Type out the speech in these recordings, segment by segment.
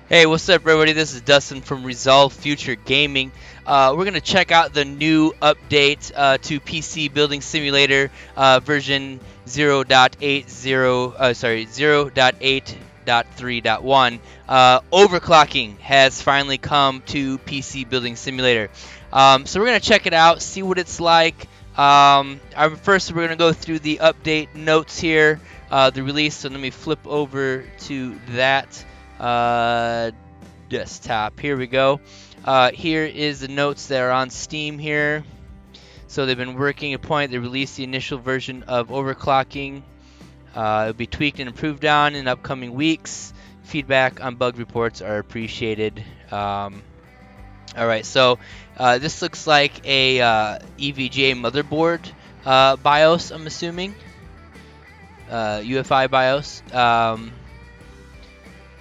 Hey, what's up, everybody? This is Dustin from Resolve Future Gaming. We're going to check out the new update to PC Building Simulator version 0.8.3.1. Overclocking has finally come to PC Building Simulator. So we're going to check it out, see what it's like. First, we're going to go through the update notes here, the release. So let me flip over to that desktop. Here we go. Here is the notes that are on Steam here. So they've been working a point. They released the initial version of overclocking. It'll be tweaked and improved on in upcoming weeks. Feedback on bug reports are appreciated. All right, so this looks like a EVGA motherboard BIOS, I'm assuming. UFI BIOS.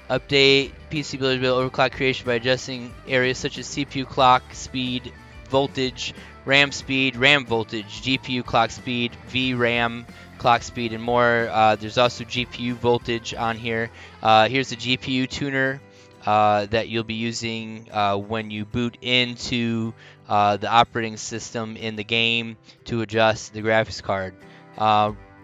Update PC ability to build overclock creation by adjusting areas such as CPU clock speed, voltage, RAM speed, RAM voltage, GPU clock speed, VRAM clock speed, and more. There's also GPU voltage on here. Here's the GPU tuner that you'll be using when you boot into the operating system in the game to adjust the graphics card.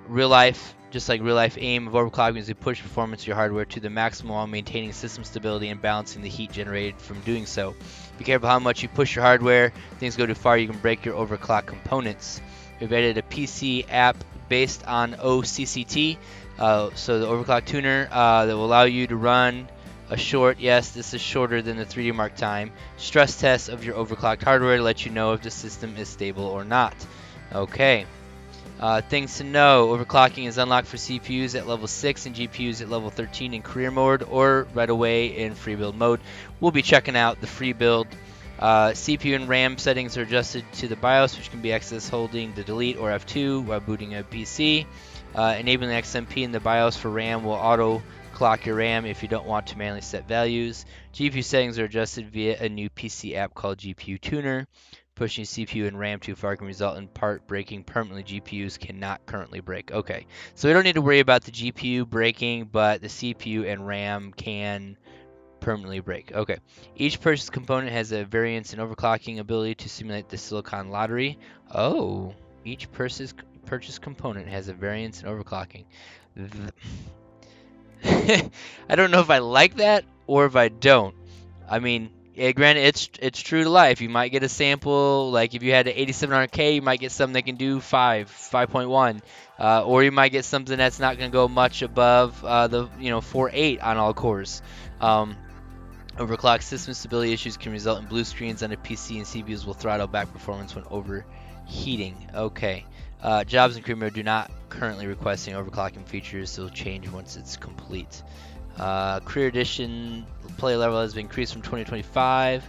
Real life, just like real life aim of overclocking is to push performance of your hardware to the maximum while maintaining system stability and balancing the heat generated from doing so. Be careful how much you push your hardware. If things go too far, you can break your overclock components. We've added a PC app based on OCCT, so the overclock tuner that will allow you to run a short, yes, this is shorter than the 3D Mark time, stress test of your overclocked hardware to let you know if the system is stable or not. Okay. Things to know: overclocking is unlocked for CPUs at level 6 and GPUs at level 13 in career mode or right away in free build mode. We'll be checking out the free build. CPU and RAM settings are adjusted to the BIOS, which can be accessed holding the delete or F2 while booting a PC. Enabling XMP in the BIOS for RAM will auto clock your RAM if you don't want to manually set values. GPU settings are adjusted via a new PC app called GPU Tuner. Pushing CPU and RAM too far can result in part breaking permanently. GPUs cannot currently break. Okay, so we don't need to worry about the GPU breaking, but the CPU and RAM can permanently break. Okay, each purchased component has a variance in overclocking ability to simulate the silicon lottery. Oh, each purchased component has a variance in overclocking. I don't know if I like that or if I don't. I mean, yeah, granted, it's true to life. You might get a sample, like if you had an 8700K, you might get something that can do 5.1, or you might get something that's not going to go much above the 4.8 on all cores. Overclock system stability issues can result in blue screens on a PC, and CPUs will throttle back performance when overheating. Okay. Jobs in career mode do not currently request any overclocking features, so it'll change once it's complete. Career Edition play level has been increased from 2025.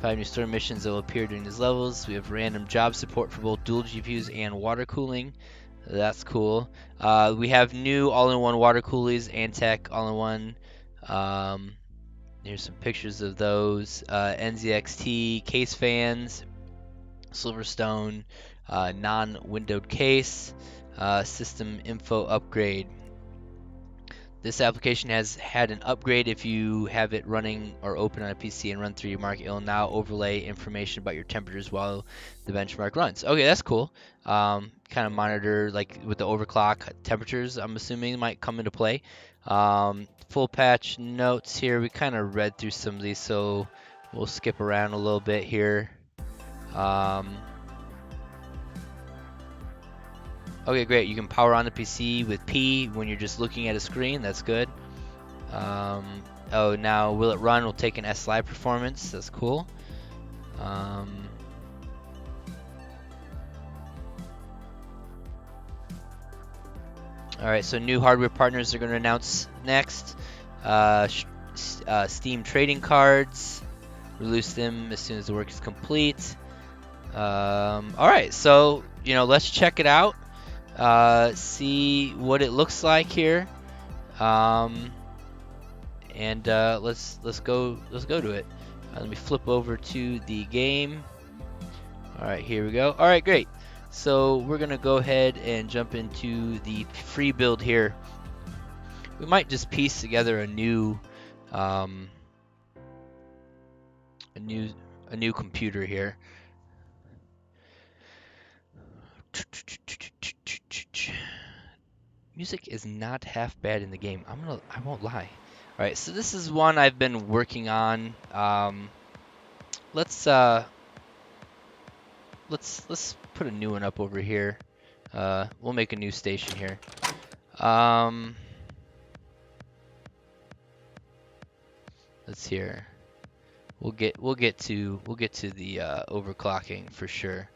5 new story missions that will appear during these levels. We have random job support for both dual GPUs and water cooling. That's cool. We have new all-in-one water coolers, Antec all-in-one. Here's some pictures of those. NZXT case fans, SilverStone non-windowed case, system info upgrade. This application has had an upgrade. If you have it running or open on a PC and run 3D Mark, it will now overlay information about your temperatures while the benchmark runs. Okay, that's cool. Kind of monitor, like with the overclock temperatures, I'm assuming might come into play. Full patch notes here. We kind of read through some of these, so we'll skip around a little bit here. Okay, great. You can power on the PC with P when you're just looking at a screen. That's good. Oh, now will it run? We'll take an S Live performance. That's cool. Alright, so new hardware partners are going to announce next. Steam trading cards. Release them as soon as the work is complete. Alright, so, let's check it out. See what it looks like here, and let's go to it. Let me flip over to the game. All right, here we go. All right, great. So we're gonna go ahead and jump into the free build here. We might just piece together a new a new computer here. Music is not half bad in the game. I won't lie. All right, so this is one I've been working on. Let's let's put a new one up over here. We'll make a new station here. Let's hear. We'll get to the overclocking for sure.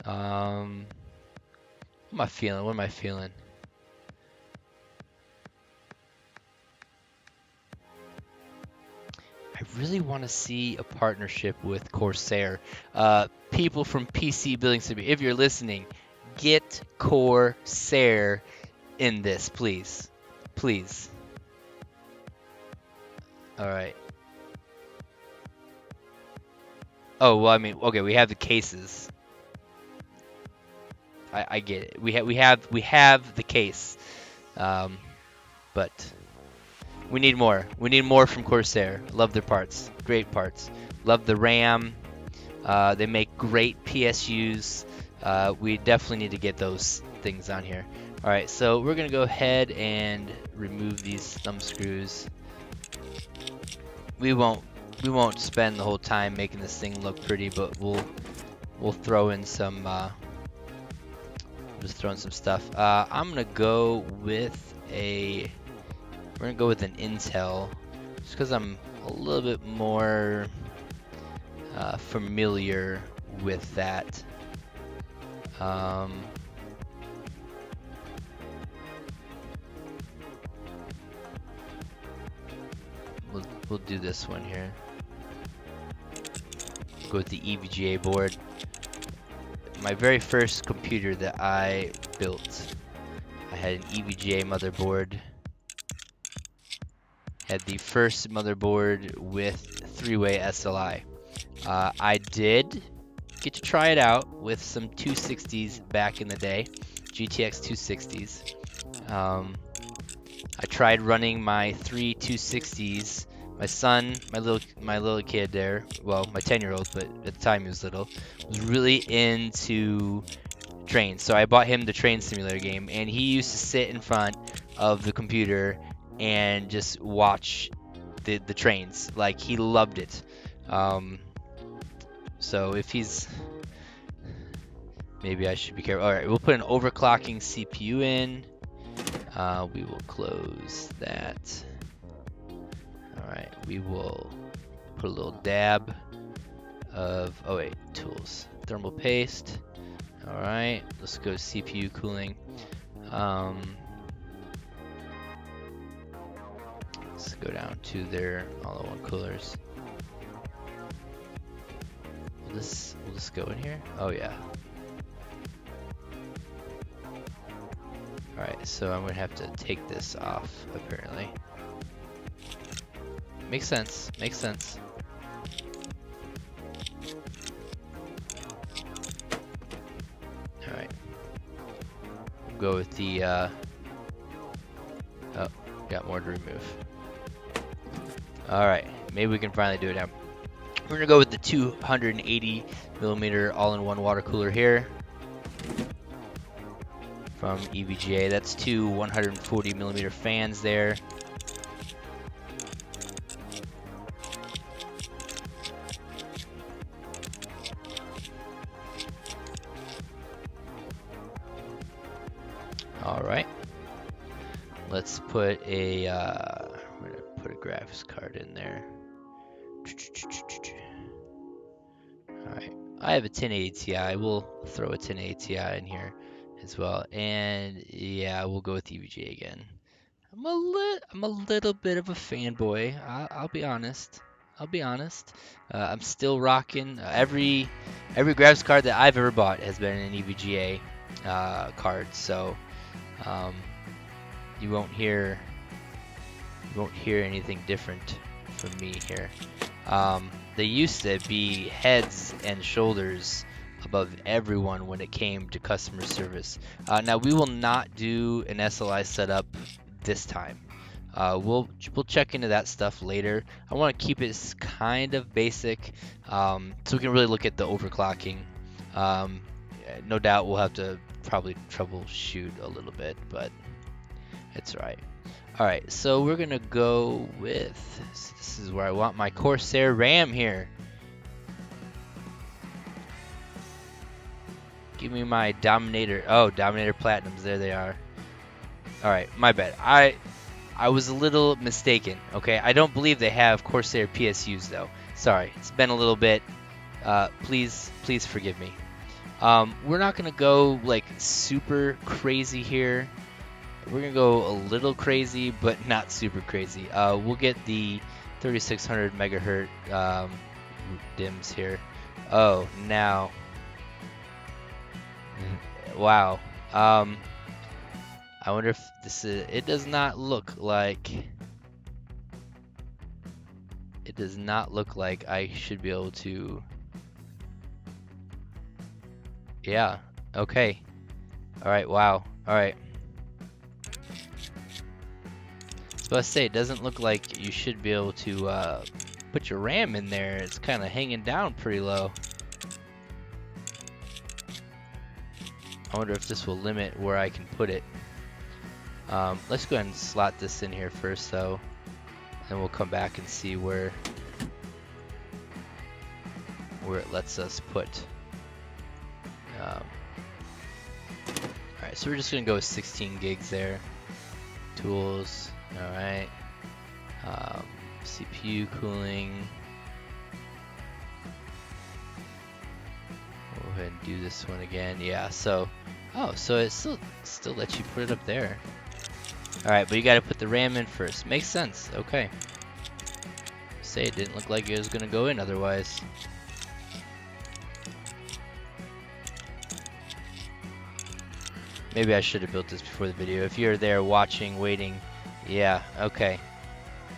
What am I feeling? What am I feeling? I really want to see a partnership with Corsair. People from PC Building Simulator, if you're listening, get Corsair in this, please. Please. All right. Oh, well, I mean, okay, we have the cases. I get it. We have the case. But we need more. We need more from Corsair. Love their parts. Great parts. Love the RAM. They make great PSUs. We definitely need to get those things on here. All right, so we're gonna go ahead and remove these thumb screws. We won't spend the whole time making this thing look pretty, but we'll throw in some just throwing some stuff. I'm gonna go with we're gonna go with an Intel, just because I'm a little bit more familiar with that. We'll do this one here. Go with the EVGA board. My very first computer that I built, I had an EVGA motherboard. Had the first motherboard with 3-way SLI. I did get to try it out with some 260s back in the day, GTX 260s. I tried running my 3 260s. My son, my little kid there, well, my 10-year-old, but at the time he was little, was really into trains. So I bought him the train simulator game, and he used to sit in front of the computer and just watch the trains. Like, he loved it. So if he's, maybe I should be careful. All right, we'll put an overclocking CPU in. We will close that. All right, we will put a little dab of, oh wait, tools, thermal paste. All right, let's go CPU cooling. Let's go down to their all-in-one coolers. Will this go in here? Oh yeah. All right, so I'm gonna have to take this off apparently. Makes sense. Makes sense. All right. We'll go with the. Oh, got more to remove. All right, maybe we can finally do it now. We're gonna go with the 280 millimeter all-in-one water cooler here from EVGA. That's two 140 millimeter fans there. All right. Let's put a we're gonna put a graphics card in there. All right, I have a 1080 Ti. We'll throw a 1080 Ti in here as well, and yeah, we'll go with EVGA again. I'm a little bit of a fanboy. I'll be honest. I'll be honest. I'm still rocking every graphics card that I've ever bought has been an EVGA card. So you won't hear anything different from me here. They used to be heads and shoulders above everyone when it came to customer service. Now we will not do an SLI setup this time. We'll check into that stuff later. I want to keep it kind of basic, so we can really look at the overclocking. No doubt we'll have to probably troubleshoot a little bit, but it's all right. All right, so we're gonna go with, this is where I want my Corsair RAM here. Give me my Dominator. Oh, Dominator Platinums. There they are. All right, my bad. I was a little mistaken. Okay, I don't believe they have Corsair PSUs though. Sorry, it's been a little bit. Please forgive me. We're not gonna go like super crazy here. We're gonna go a little crazy, but not super crazy. We'll get the 3600 megahertz DIMMs here. Oh, now. Wow. I wonder if this is. It does not look like. It does not look like I should be able to. Yeah. Okay. All right. Wow. All right. So I say it doesn't look like you should be able to put your RAM in there. It's kind of hanging down pretty low. I wonder if this will limit where I can put it. Let's go ahead and slot this in here first though, and we'll come back and see where it lets us put. Alright, so we're just gonna go with 16 gigs there. Tools, alright. CPU cooling. Go ahead and do this one again. Yeah, so so it still lets you put it up there. Alright, but you gotta put the RAM in first. Makes sense, okay. Say it didn't look like it was gonna go in otherwise. Maybe I should have built this before the video. If you're there watching, waiting, yeah, okay.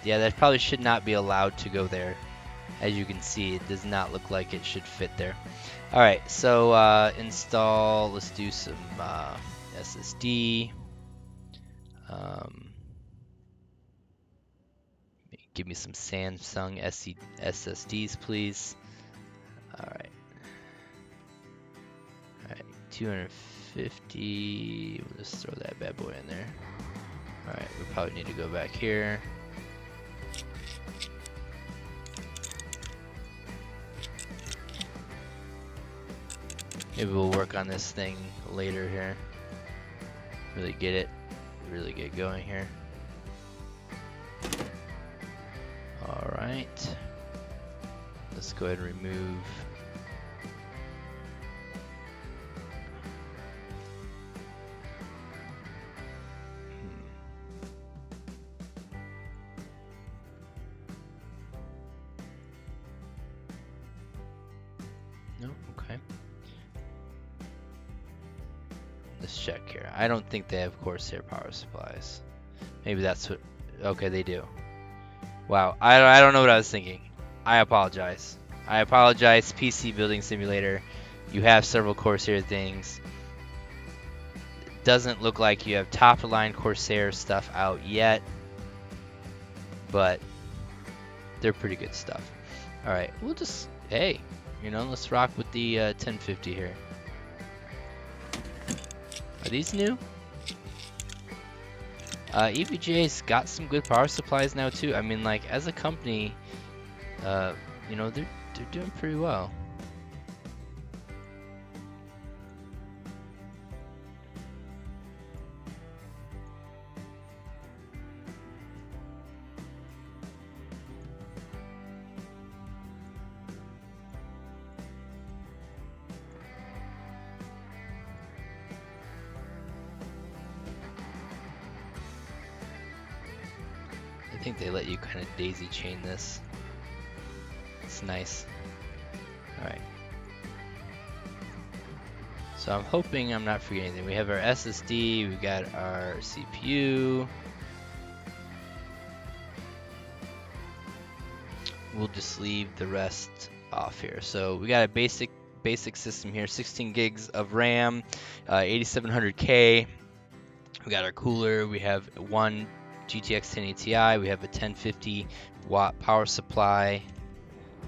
Yeah, that probably should not be allowed to go there. As you can see, it does not look like it should fit there. Alright, so install, let's do some SSD. Give me some Samsung SSDs, please. Alright. Alright, 250. We'll just throw that bad boy in there. Alright, we probably need to go back here. Maybe we'll work on this thing later here. Really get going here. Alright. Let's go ahead and remove. No, okay. Let's check here. I don't think they have Corsair power supplies. Maybe that's what. Okay, they do. Wow, I don't know what I was thinking. I apologize. PC Building Simulator. You have several Corsair things. It doesn't look like you have top of line Corsair stuff out yet, but they're pretty good stuff. All right, we'll just let's rock with the 1050 here. Are these new? EVGA's got some good power supplies now too. I mean, like as a company, they're doing pretty well. I think they let you kind of daisy chain this. It's nice. Alright. So I'm hoping I'm not forgetting anything. We have our SSD, we got our CPU. We'll just leave the rest off here. So we got a basic system here, 16 gigs of RAM, 8700K. We got our cooler, we have 1 GTX 1080 Ti. We have a 1050 watt power supply.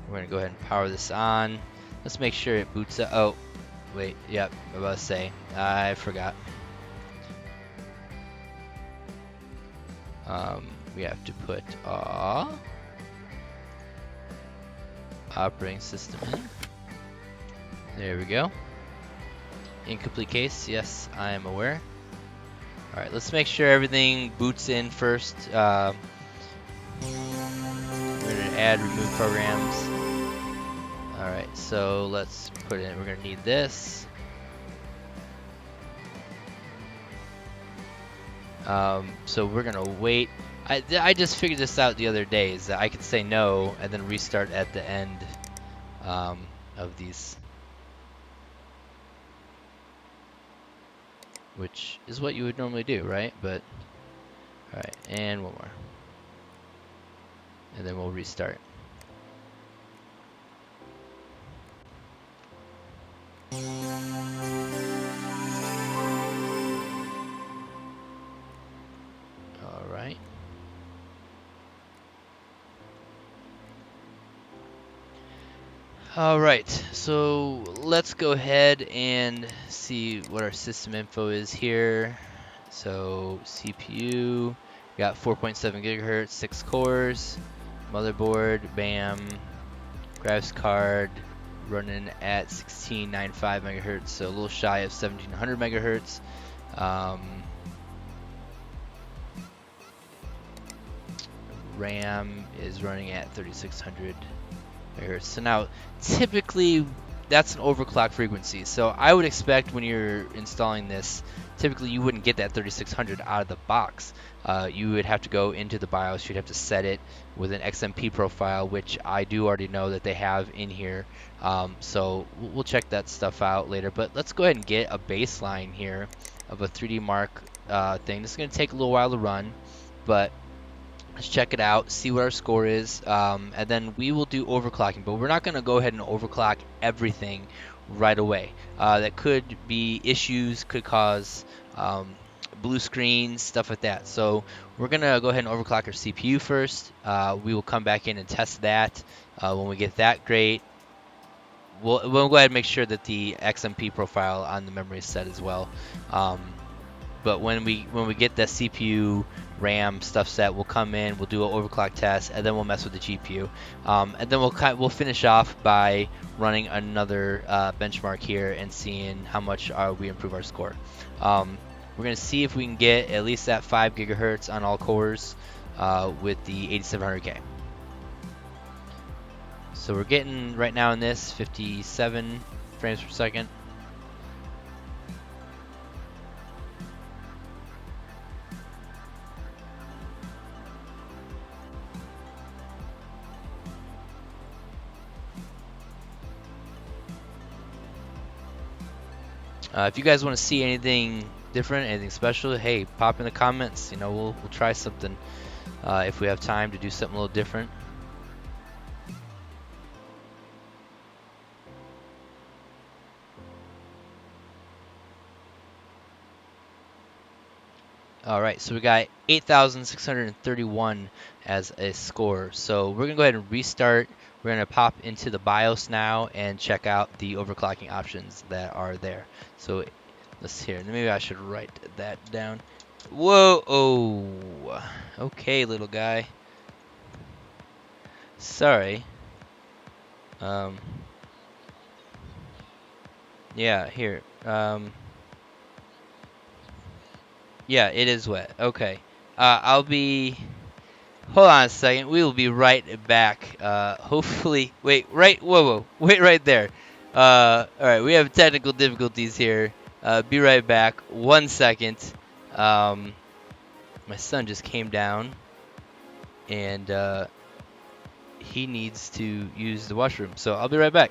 We're gonna go ahead and power this on. Let's make sure it boots up. Oh, wait, yep, I'm about to say, I forgot. We have to put operating system in. There we go. Incomplete case, yes, I am aware. Alright, let's make sure everything boots in first. We're gonna add, remove programs. Alright, so let's put in, we're gonna need this. So we're gonna wait. I just figured this out the other day, is that I could say no and then restart at the end of these, which is what you would normally do, right? But alright, and one more, and then we'll restart. Alright. Alright, so let's go ahead and see what our system info is here. So CPU, got 4.7 gigahertz, 6 cores, motherboard, BAM, graphics card running at 1695 megahertz, so a little shy of 1700 megahertz. RAM is running at 3600 megahertz. So now, typically, that's an overclock frequency. So I would expect when you're installing this, typically you wouldn't get that 3600 out of the box. You would have to go into the BIOS. You'd have to set it with an XMP profile, which I do already know that they have in here. So we'll check that stuff out later. But let's go ahead and get a baseline here of a 3D Mark thing. This is going to take a little while to run, but let's check it out, see what our score is, and then we will do overclocking. But we're not going to go ahead and overclock everything right away. That could be issues, could cause blue screens, stuff like that. So we're going to go ahead and overclock our CPU first. We will come back in and test that. When we get that great, we'll go ahead and make sure that the XMP profile on the memory is set as well. But when we get the CPU, RAM stuff set, we'll come in, we'll do an overclock test, and then we'll mess with the GPU, and then we'll finish off by running another benchmark here and seeing how much we improve our score. We're gonna see if we can get at least that 5 gigahertz on all cores with the 8700K. So we're getting right now in this 57 frames per second. If you guys want to see anything different, anything special, hey, pop in the comments. You know, we'll try something if we have time to do something a little different. All right, so we got 8,631 as a score. So we're gonna go ahead and restart. We're gonna pop into the BIOS now and check out the overclocking options that are there. So let's hear. Maybe I should write that down. Whoa! Oh, okay, little guy. Sorry. Yeah, here. Yeah, it is wet. Okay. I'll be. Hold on a second. We will be right back. Hopefully. Wait. Right. Whoa. Wait right there. All right. We have technical difficulties here. Be right back. 1 second. My son just came down, and he needs to use the washroom. So I'll be right back.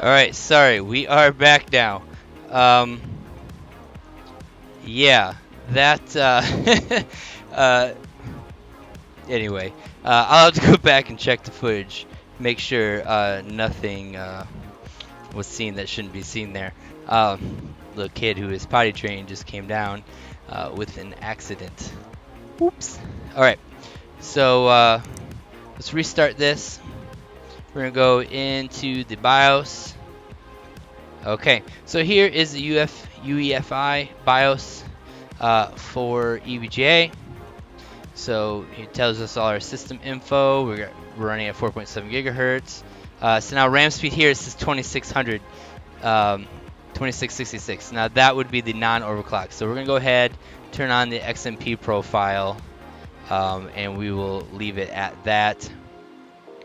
Alright, sorry, we are back now. Yeah, that, anyway, I'll have to go back and check the footage, make sure, nothing, was seen that shouldn't be seen there. The kid who is potty trained just came down, with an accident. Oops. Alright, so, let's restart this. We're gonna go into the BIOS. Okay, so here is the UEFI BIOS for EVGA. So it tells us all our system info. We're running at 4.7 gigahertz. So now RAM speed here is 2600, 2666. Now that would be the non-overclock. So we're gonna go ahead, turn on the XMP profile, and we will leave it at that,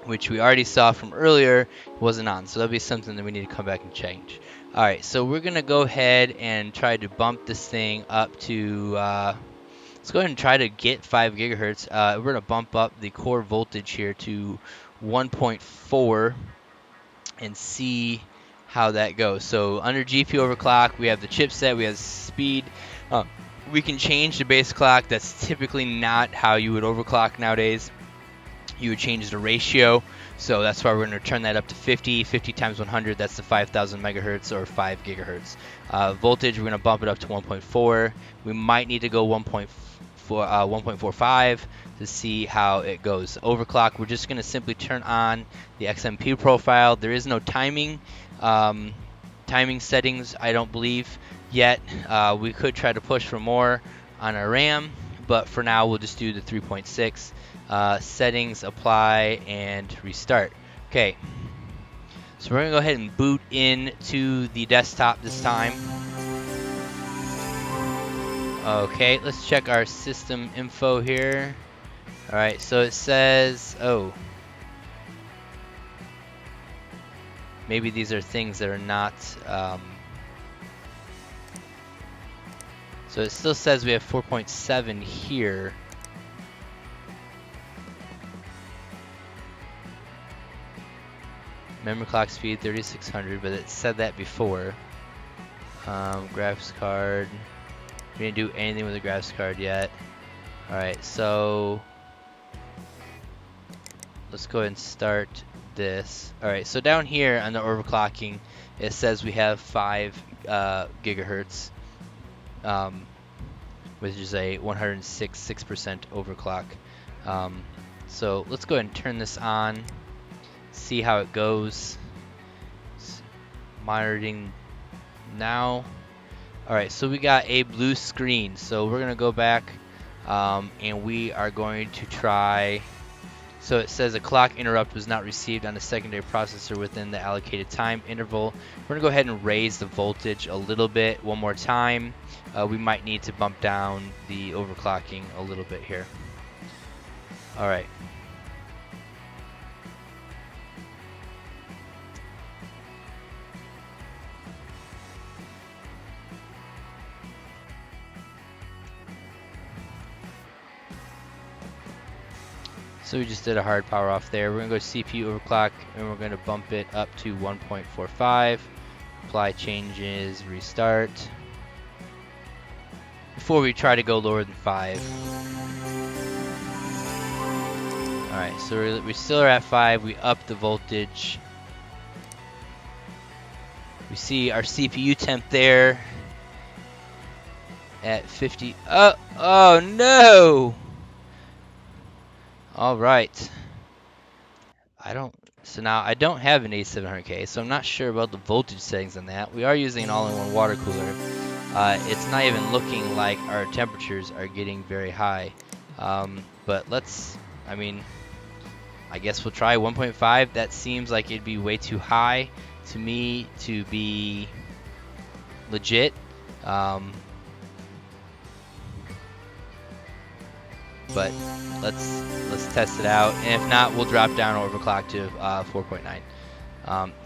which we already saw from earlier wasn't on. So that'll be something that we need to come back and change. All right, so we're gonna go ahead and try to bump this thing up to, let's go ahead and try to get 5 gigahertz. We're gonna bump up the core voltage here to 1.4 and see how that goes. So under GPU overclock, we have the chipset, we have speed. We can change the base clock. That's typically not how you would overclock nowadays. You would change the ratio, so that's why we're going to turn that up to 50 times 100, that's the 5,000 megahertz or 5 gigahertz. Voltage, we're going to bump it up to 1.4. We might need to go 1.45 to see how it goes. Overclock, we're just going to simply turn on the XMP profile. There is no timing settings, I don't believe, yet. We could try to push for more on our RAM, but for now we'll just do the 3.6. Settings, apply, and restart. Okay, so we're gonna go ahead and boot into the desktop this time. Okay, let's check our system info here. Alright, so it says, oh, maybe these are things that are not, so it still says we have 4.7 here. Memory clock speed 3600, but it said that before. Graphics card. We didn't do anything with the graphics card yet. Alright, so let's go ahead and start this. Alright, so down here on the overclocking, it says we have 5 gigahertz, which is a 106% overclock. So let's go ahead and turn this on. See how it goes. Monitoring now. Alright, so we got a blue screen. So we're gonna go back and we are going to try. So it says a clock interrupt was not received on the secondary processor within the allocated time interval. We're gonna go ahead and raise the voltage a little bit one more time. We might need to bump down the overclocking a little bit here. Alright. So we just did a hard power off there. We're gonna go CPU overclock and we're gonna bump it up to 1.45. Apply changes, restart. Before we try to go lower than 5. Alright, so we still are at 5. We up the voltage. We see our CPU temp there at 50. Oh no! Alright. So now I don't have an A700K, so I'm not sure about the voltage settings on that. We are using an all-in-one water cooler. It's not even looking like our temperatures are getting very high. But I guess we'll try 1.5. That seems like it'd be way too high to me to be legit. But let's test it out, and if not, we'll drop down overclock to 4.9.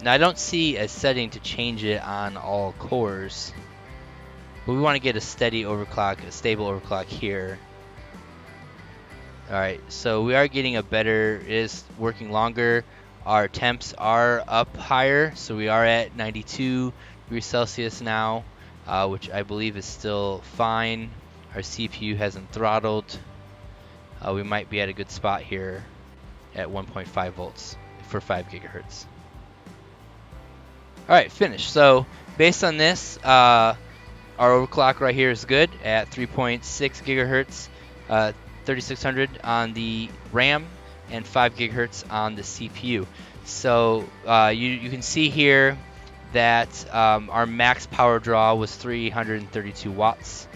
Now I don't see a setting to change it on all cores, but we want to get a steady overclock, a stable overclock here. Alright, so we are getting a better, it is working longer. Our temps are up higher, so we are at 92 degrees Celsius now, which I believe is still fine. Our CPU hasn't throttled. We might be at a good spot here at 1.5 volts for 5 gigahertz. Alright, finished. So based on this, our overclock right here is good at 3.6 gigahertz, 3600 on the RAM, and 5 gigahertz on the CPU. So you can see here that our max power draw was 332 watts.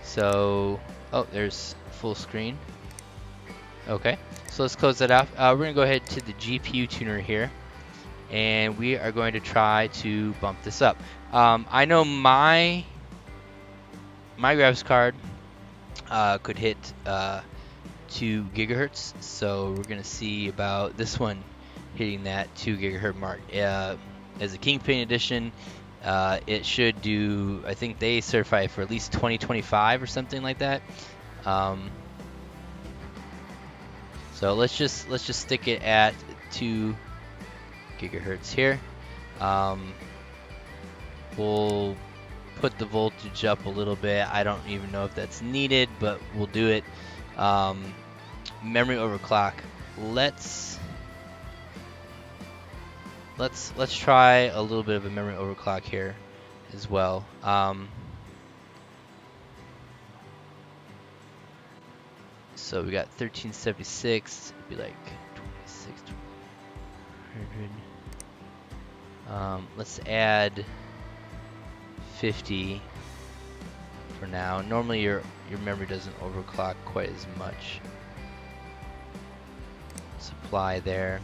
So, oh, there's full screen. Okay, so let's close that off. We're going to go ahead to the GPU tuner here, and we are going to try to bump this up. I know my graphics card could hit 2 gigahertz, so we're gonna see about this one hitting that 2 gigahertz mark. As a Kingpin edition, it should do, I think they certify for at least 2025 or something like that. So let's just stick it at 2 gigahertz here. We'll put the voltage up a little bit. I don't even know if that's needed, but we'll do it. Memory overclock. Let's try a little bit of a memory overclock here as well. So we got 1376. It'd be like 2600. Let's add 50 for now. Normally your memory doesn't overclock quite as much. Supply there.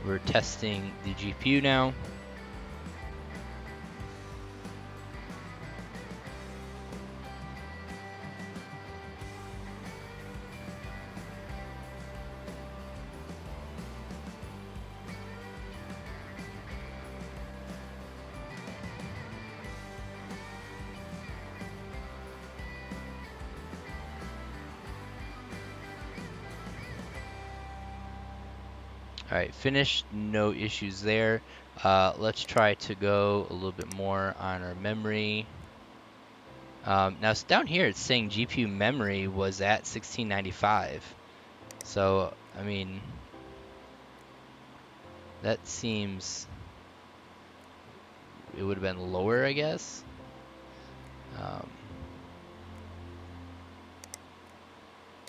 We're testing the GPU now. Alright, finished, no issues there. Let's try to go a little bit more on our memory. Now down here it's saying GPU memory was at 1695. So, I mean, that seems it would have been lower, I guess.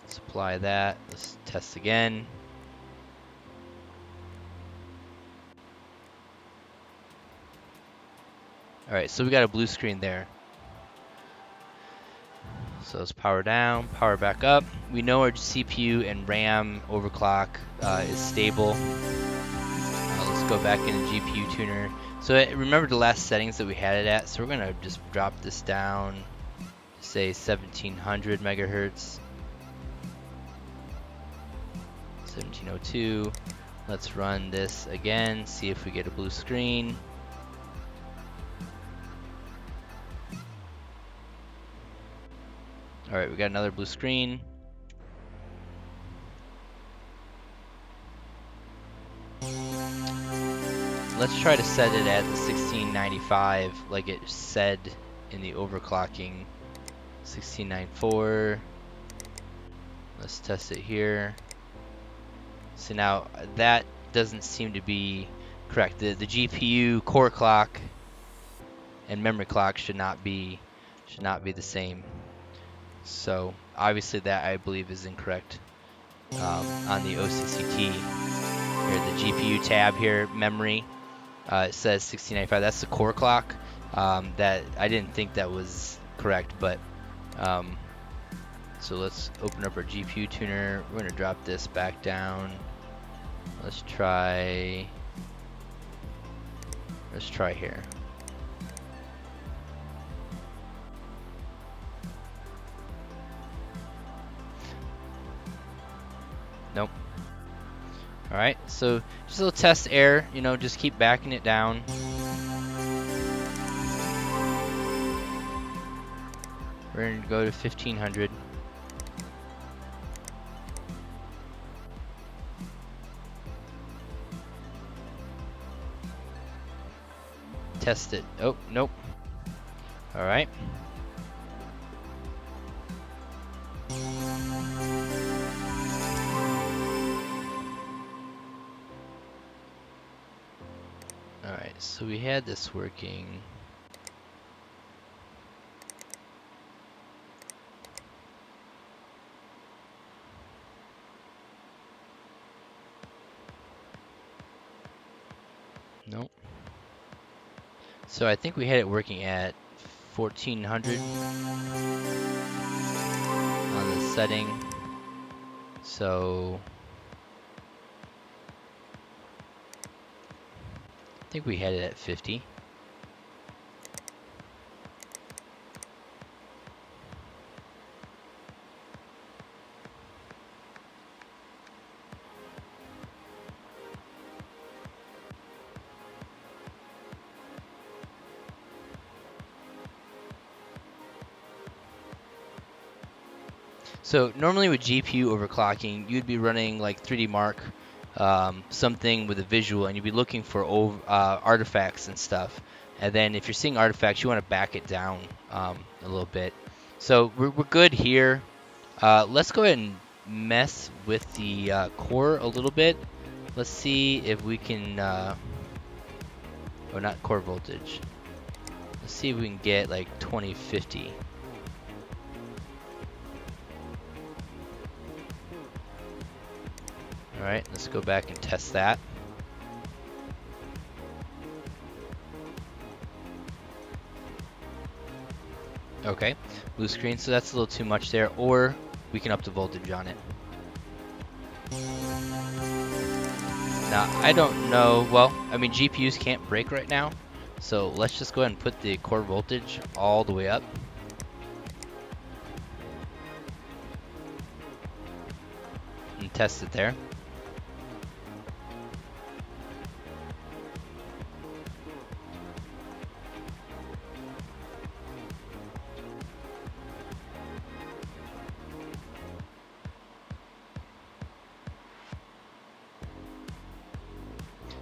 Supply that. Let's test again. Alright, so we got a blue screen there. So let's power down, power back up. We know our CPU and RAM overclock is stable. Let's go back into GPU tuner. So remember the last settings that we had it at, so we're gonna just drop this down, say 1700 megahertz. 1702. Let's run this again, see if we get a blue screen. Alright, we got another blue screen. Let's try to set it at the 1695 like it said in the overclocking. 1694. Let's test it here. So now that doesn't seem to be correct. The GPU core clock and memory clock should not be the same. So obviously that I believe is incorrect. On the OCCT here, the GPU tab here, memory, it says 1695. That's the core clock. That I didn't think that was correct, but so let's open up our GPU tuner. We're gonna drop this back down. Let's try here. Nope. Alright, so just a little test error, you know, just keep backing it down. We're going to go to 1500. test it. Oh, nope. All right. All right, so we had this working. Nope. So I think we had it working at 1400 on the setting. So I think we had it at 50. So normally with GPU overclocking, you'd be running like 3D Mark, something with a visual, and you'd be looking for artifacts and stuff. And then if you're seeing artifacts, you want to back it down a little bit. So we're good here. Let's go ahead and mess with the core a little bit. Let's see if we can, oh, not core voltage. Let's see if we can get like 2050. Alright, let's go back and test that. Okay, blue screen, so that's a little too much there, or we can up the voltage on it. Now, I don't know, well, I mean GPUs can't break right now, so let's just go ahead and put the core voltage all the way up. And test it there.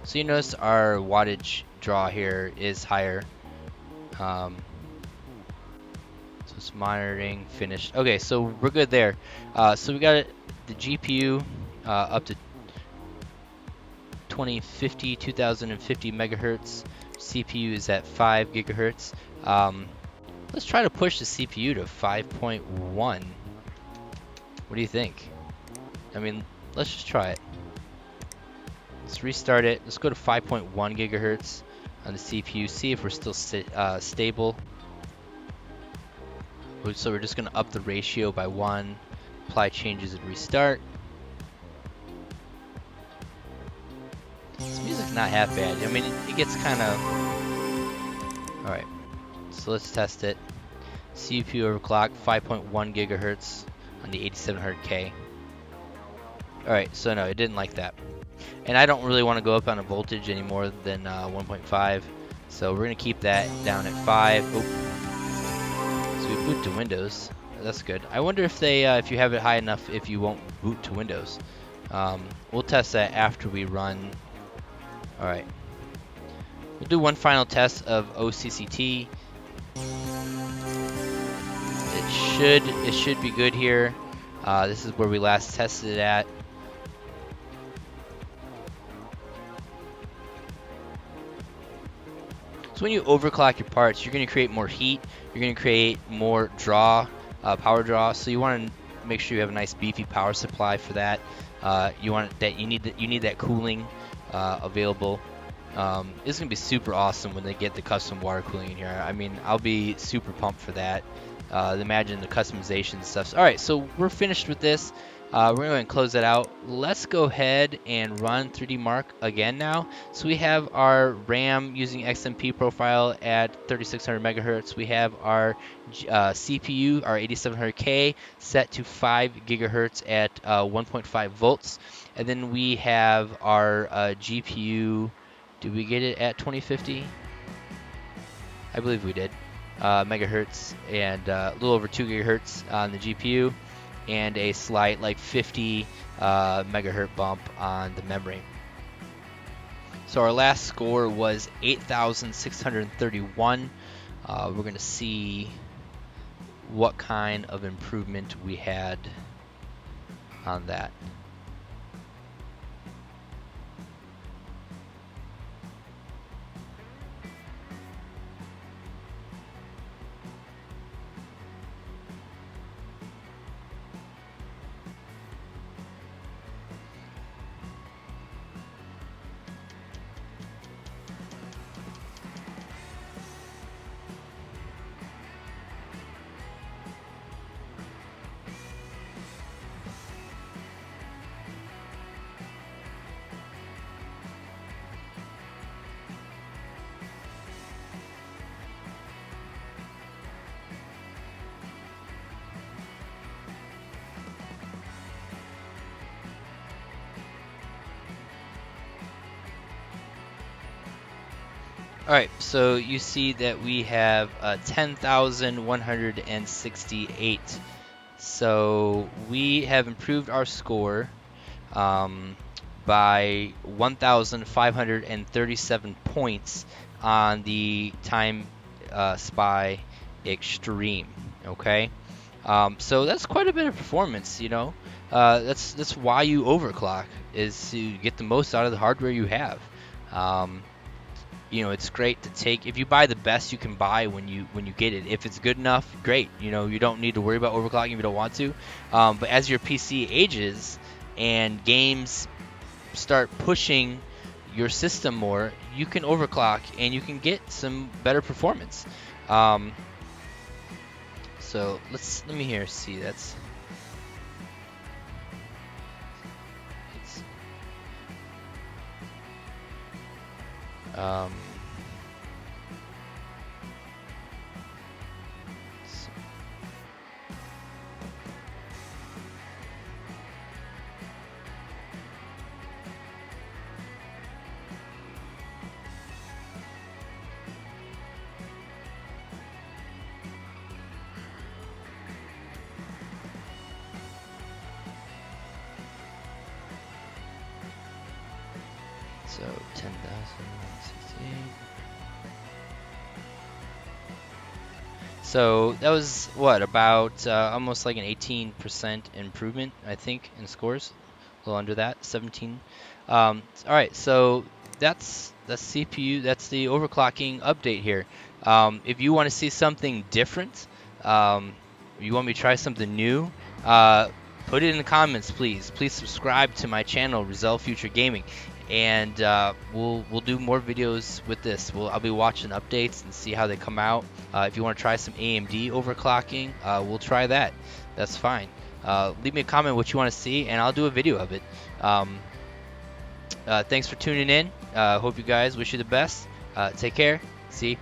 So you notice our wattage draw here is higher. So it's monitoring, finished. Okay, so we're good there. So we got the GPU up to 2050 megahertz. CPU is at 5 gigahertz. Let's try to push the CPU to 5.1. What do you think? I mean, let's just try it. Let's restart it. Let's go to 5.1 gigahertz on the CPU. See if we're still stable. So we're just going to up the ratio by 1. Apply changes and restart. This music's not half bad. I mean, it gets kind of... Alright, so let's test it. CPU overclock 5.1 gigahertz on the 8700K. Alright, so no, it didn't like that. And I don't really want to go up on a voltage any more than 1.5. So we're going to keep that down at 5. Oh. So we boot to Windows. That's good. I wonder if they, if you have it high enough, if you won't boot to Windows. We'll test that after we run. Alright. We'll do one final test of OCCT. It should be good here. This is where we last tested it at. So when you overclock your parts, you're going to create more heat. You're going to create more draw, power draw. So you want to make sure you have a nice beefy power supply for that. You need that cooling available. It's going to be super awesome when they get the custom water cooling in here. I mean, I'll be super pumped for that. Imagine the customization and stuff. All right, so we're finished with this. We're going to go ahead and close that out. Let's go ahead and run 3D Mark again now. So we have our RAM using XMP profile at 3600 megahertz. We have our CPU, our 8700K, set to 5 gigahertz at 1.5 volts. And then we have our GPU. Did we get it at 2050? I believe we did. Megahertz and a little over 2 gigahertz on the GPU, and a slight like 50 megahertz bump on the memory. So our last score was 8,631. We're going to see what kind of improvement we had on that. Alright, so you see that we have 10,168. So we have improved our score by 1,537 points on the Time Spy Extreme. Okay, so that's quite a bit of performance. You know, that's why you overclock, is to get the most out of the hardware you have. You know, it's great to take, if you buy the best you can buy when you get it. If it's good enough, great. You know, you don't need to worry about overclocking if you don't want to. But as your PC ages and games start pushing your system more, you can overclock and you can get some better performance. So let me here see. It's so 10,168. So that was what, about almost like an 18% improvement, I think, in scores. A little under that, 17. All right, so that's the CPU. That's the overclocking update here. If you want to see something different, you want me to try something new, put it in the comments, please. Please subscribe to my channel, Rizal Future Gaming, and we'll do more videos with this. I'll be watching updates and see how they come out. If you want to try some AMD overclocking, we'll try that. That's fine. Leave me a comment what you want to see, and I'll do a video of it. Thanks for tuning in. Hope you guys, wish you the best. Take care. See.